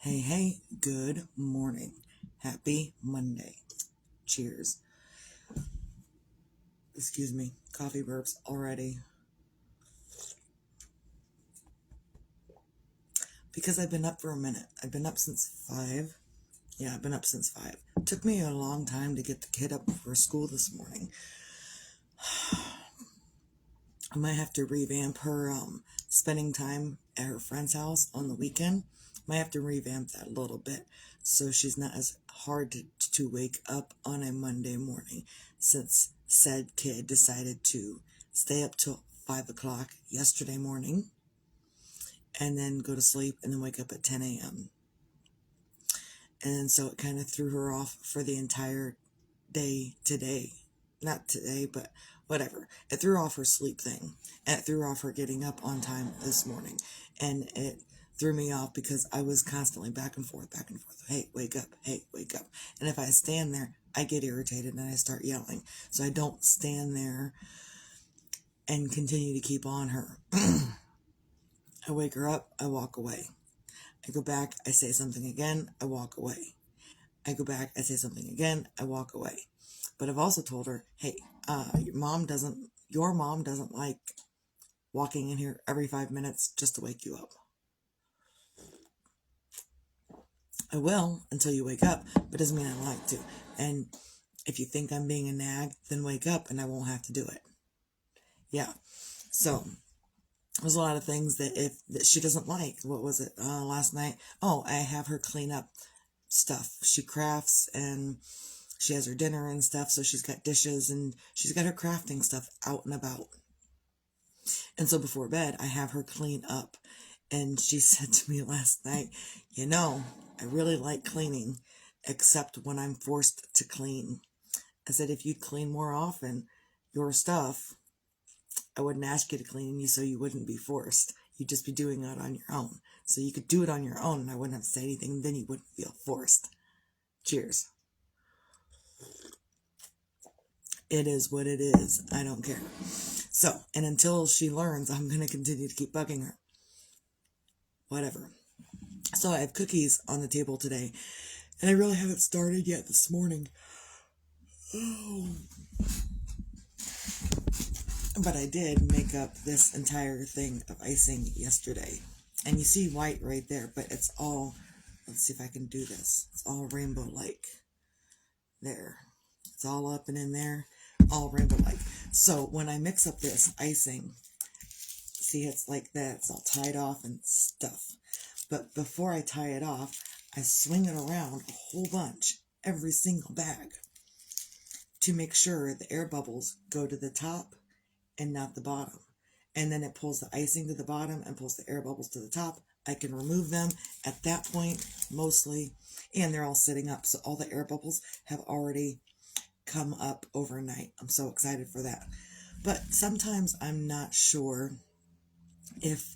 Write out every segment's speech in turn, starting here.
Hey, good morning. Happy Monday. Cheers. Excuse me, coffee burps already. Because I've been up for a minute. I've been up since 5. Yeah, I've been up since 5. Took me a long time to get the kid up for school this morning. I might have to revamp her spending time at her friend's house on the weekend. Might have to revamp that a little bit so she's not as hard to wake up on a Monday morning, since said kid decided to stay up till 5 o'clock yesterday morning and then go to sleep and then wake up at 10 a.m. And so it kind of threw her off for the entire day today. Not today, but whatever. It threw off her sleep thing. And it threw off her getting up on time this morning. And it threw me off because I was constantly back and forth. Hey, wake up. Hey, wake up. And if I stand there, I get irritated and I start yelling. So I don't stand there and continue to keep on her. I wake her up, I walk away. I go back, I say something again, I walk away. I go back, I say something again, I walk away. But I've also told her, hey, your mom doesn't like walking in here every 5 minutes just to wake you up. I will until you wake up, but doesn't mean I like to. And if you think I'm being a nag, then wake up and I won't have to do it. Yeah. So there's a lot of things that she doesn't like. What was it last night? Oh, I have her clean up stuff. She crafts and she has her dinner and stuff, so she's got dishes and she's got her crafting stuff out and about. And so before bed, I have her clean up. And she said to me last night, I really like cleaning, except when I'm forced to clean. I said, if you'd clean more often your stuff, I wouldn't ask you to clean you so you wouldn't be forced. You'd just be doing it on your own. So you could do it on your own and I wouldn't have to say anything, and then you wouldn't feel forced. Cheers. It is what it is. I don't care. So, and until she learns, I'm going to continue to keep bugging her. Whatever. So I have cookies on the table today, and I really haven't started yet this morning. Oh. But I did make up this entire thing of icing yesterday. And you see white right there, but it's all, let's see if I can do this. It's all rainbow-like. There. It's all up and in there, all rainbow-like. So when I mix up this icing, see, it's like that. It's all tied off and stuff. But before I tie it off, I swing it around a whole bunch, every single bag, to make sure the air bubbles go to the top and not the bottom. And then it pulls the icing to the bottom and pulls the air bubbles to the top. I can remove them at that point, mostly, and they're all sitting up. So all the air bubbles have already come up overnight. I'm so excited for that. But sometimes I'm not sure if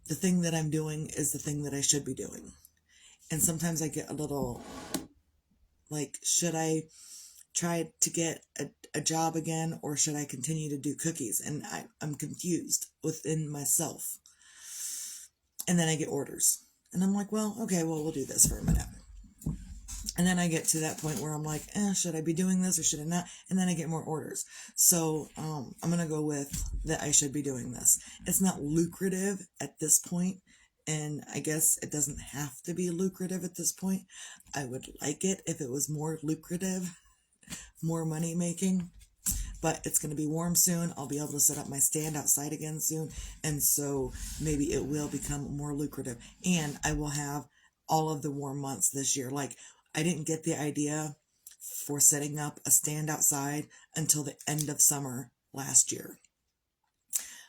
the thing that I'm doing is the thing that I should be doing. And sometimes I get a little like, should I try to get a job again, or should I continue to do cookies? And I'm confused within myself. And then I get orders. And I'm like, well, okay, we'll do this for a minute. And then I get to that point where I'm like, should I be doing this or should I not? And then I get more orders. So I'm going to go with that I should be doing this. It's not lucrative at this point, and I guess it doesn't have to be lucrative at this point. I would like it if it was more lucrative, more money making. But it's going to be warm soon. I'll be able to set up my stand outside again soon. And so maybe it will become more lucrative. And I will have all of the warm months this year. Like, I didn't get the idea for setting up a stand outside until the end of summer last year.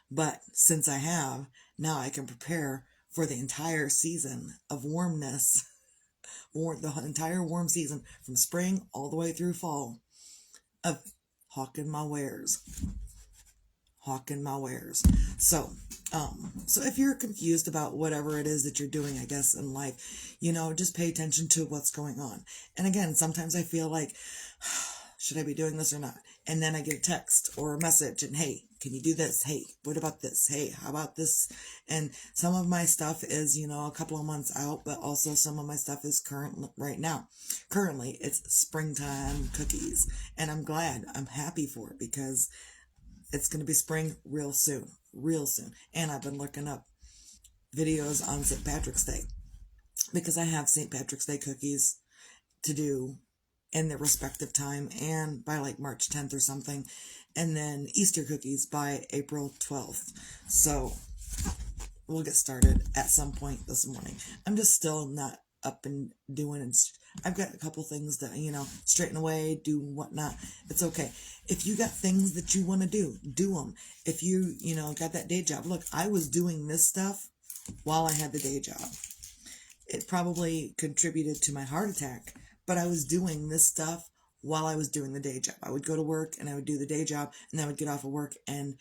But since I have, now I can prepare for the entire season of warmness, or the entire warm season from spring all the way through fall, of hawking my wares. So if you're confused about whatever it is that you're doing, I guess, in life, just pay attention to what's going on. And again, sometimes I feel like, should I be doing this or not? And then I get a text or a message and, hey, can you do this? Hey, what about this? Hey, how about this? And some of my stuff is, a couple of months out, but also some of my stuff is current right now. Currently, it's springtime cookies. And I'm glad. I'm happy for it because it's going to be spring real soon. Real soon. And I've been looking up videos on St. Patrick's Day because I have St. Patrick's Day cookies to do in their respective time and by like March 10th or something, and then Easter cookies by April 12th. So we'll get started at some point this morning. I'm just still not up and doing, and I've got a couple things that, straighten away, do whatnot. It's okay. If you got things that you want to do them. If you, got that day job. Look, I was doing this stuff while I had the day job. It probably contributed to my heart attack, but I was doing this stuff while I was doing the day job. I would go to work and I would do the day job, and then I would get off of work and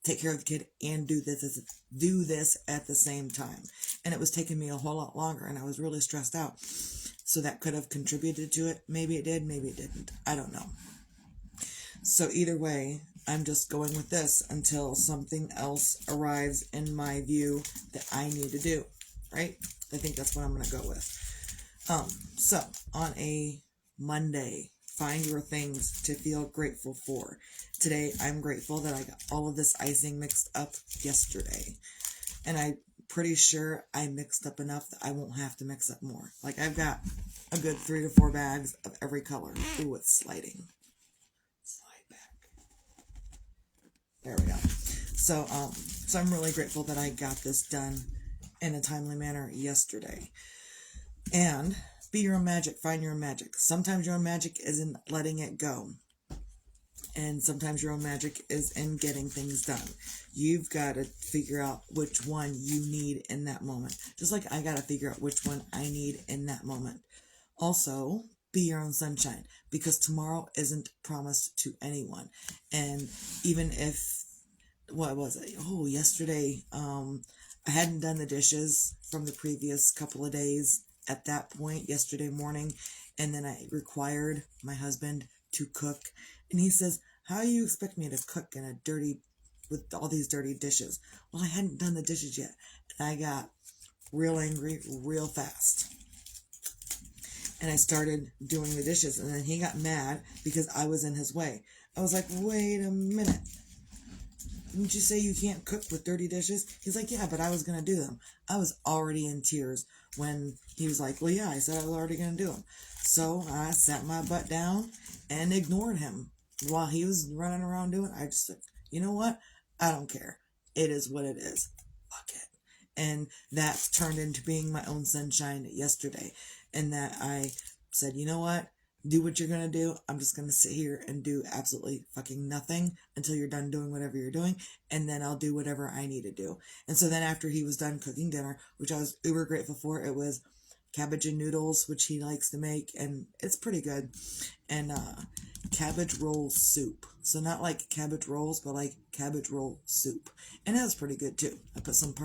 take care of the kid and do this at the same time. And it was taking me a whole lot longer, and I was really stressed out. So that could have contributed to it. Maybe it did, maybe it didn't. I don't know. So either way, I'm just going with this until something else arrives in my view that I need to do, right? I think that's what I'm going to go with. So on a Monday, find your things to feel grateful for. Today, I'm grateful that I got all of this icing mixed up yesterday. And I'm pretty sure I mixed up enough that I won't have to mix up more. Like, I've got a good 3 to 4 bags of every color. Ooh, it's sliding. Slide back. There we go. So I'm really grateful that I got this done in a timely manner yesterday. And be your own magic. Find your own magic. Sometimes your own magic is in letting it go. And sometimes your own magic is in getting things done. You've got to figure out which one you need in that moment. Just like I got to figure out which one I need in that moment. Also, be your own sunshine. Because tomorrow isn't promised to anyone. And even if, what was it? Oh, yesterday, I hadn't done the dishes from the previous couple of days at that point yesterday morning, and then I required my husband to cook, and he says, how do you expect me to cook with all these dirty dishes? Well, I hadn't done the dishes yet, and I got real angry real fast, and I started doing the dishes, and then he got mad because I was in his way. I was like, wait a minute. Didn't you say you can't cook with dirty dishes? He's like, yeah, but I was going to do them. I was already in tears when he was like, well, yeah, I said I was already going to do them. So I sat my butt down and ignored him while he was running around doing it. I just said, you know what? I don't care. It is what it is. Fuck it. And that turned into being my own sunshine yesterday. And that I said, you know what? Do what you're going to do. I'm just going to sit here and do absolutely fucking nothing until you're done doing whatever you're doing. And then I'll do whatever I need to do. And so then after he was done cooking dinner, which I was uber grateful for, it was cabbage and noodles, which he likes to make. And it's pretty good. And cabbage roll soup. So not like cabbage rolls, but like cabbage roll soup. And it was pretty good too. I put some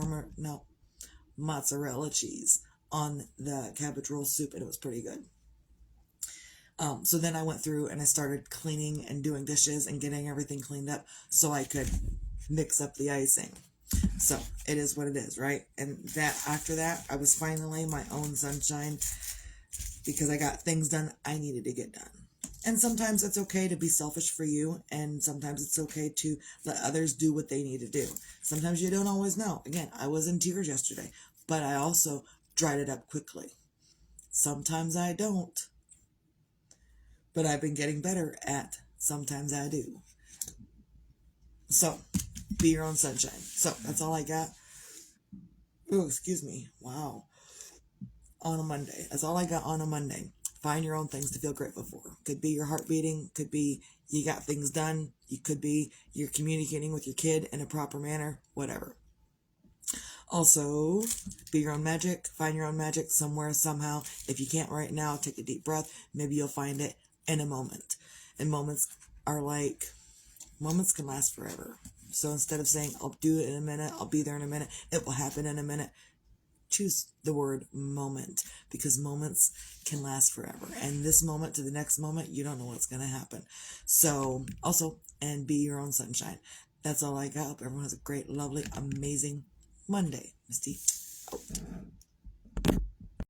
mozzarella cheese on the cabbage roll soup, and it was pretty good. So then I went through and I started cleaning and doing dishes and getting everything cleaned up so I could mix up the icing. So it is what it is, right? And that after that, I was finally my own sunshine because I got things done I needed to get done. And sometimes it's okay to be selfish for you, and sometimes it's okay to let others do what they need to do. Sometimes you don't always know. Again, I was in tears yesterday, but I also dried it up quickly. Sometimes I don't. But I've been getting better at sometimes I do. So, be your own sunshine. So, that's all I got. Oh, excuse me. Wow. On a Monday. That's all I got on a Monday. Find your own things to feel grateful for. Could be your heart beating. Could be you got things done. It could be you're communicating with your kid in a proper manner. Whatever. Also, be your own magic. Find your own magic somewhere, somehow. If you can't right now, take a deep breath. Maybe you'll find it in a moment. And moments can last forever. So instead of saying, I'll do it in a minute, I'll be there in a minute, it will happen in a minute, choose the word moment because moments can last forever. And this moment to the next moment, you don't know what's going to happen. So also, and be your own sunshine. That's all I got. Hope everyone has a great, lovely, amazing Monday. Misty out.